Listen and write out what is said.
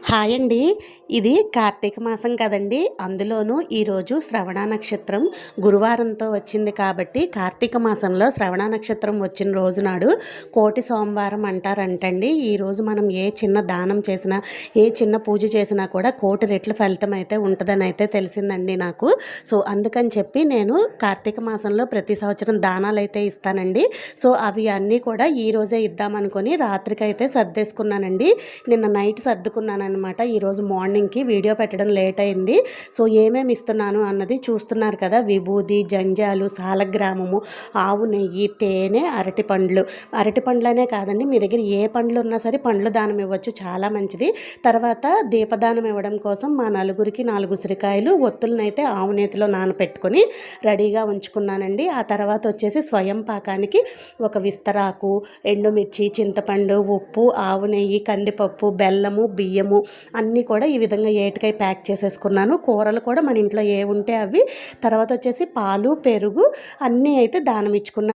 Hi అండి. ఇది కార్తీక మాసం కదండీ! అందులోనూ ఈరోజు శ్రవణ నక్షత్రం గురువారంతో వచ్చింది కాబట్టి, కార్తీక మాసంలో శ్రవణ నక్షత్రం వచ్చిన రోజు నాడు కోటి సోమవారం అంటారంటండి. ఈరోజు మనం ఏ చిన్న దానం చేసినా, ఏ చిన్న పూజ చేసినా కూడా కోటి రెట్ల ఫలితం అయితే ఉంటుందని అయితే తెలిసిందండి నాకు. సో, అందుకని చెప్పి నేను కార్తీక మాసంలో ప్రతి సంవత్సరం దానాలైతే ఇస్తానండి. సో, అవి అన్నీ కూడా ఈరోజే ఇద్దామనుకొని రాత్రికైతే సర్దేసుకున్నానండి. నిన్న నైట్ సర్దుకున్నాననమాట. ఈరోజు మార్నింగ్కి వీడియో పెట్టడం లేట్ అయింది. సో, ఏమేమి ఇస్తున్నాను అన్నది చూస్తున్నారు కదా. విభూది, జంజాలు, సాలగ్రామము, ఆవు నెయ్యి, తేనె, అరటిపండ్లనే కాదండి, మీ దగ్గర ఏ పండ్లు ఉన్నా సరే పండ్లు దానం ఇవ్వచ్చు, చాలా మంచిది. తర్వాత దీపదానం ఇవ్వడం కోసం మా నలుగురికి 4 ఉసిరికాయలు, ఒత్తులనైతే ఆవు నేతిలో నానపెట్టుకొని రెడీగా ఉంచుకున్నానండి. ఆ తర్వాత వచ్చేసి స్వయం పాకానికి ఒక విస్తరాకు, ఎండుమిర్చి, చింతపండు, ఉప్పు, ఆవు నెయ్యి, కందిపప్పు, బెల్లము, బియ్యము అన్నీ కూడా ఈ విధంగా ఏటికై ప్యాక్ చేసేసుకున్నాను. కూరలు కూడా మన ఇంట్లో ఏ ఉంటే అవి. తర్వాత వచ్చేసి పాలు, పెరుగు అన్నీ అయితే దానం ఇచ్చుకున్నాను.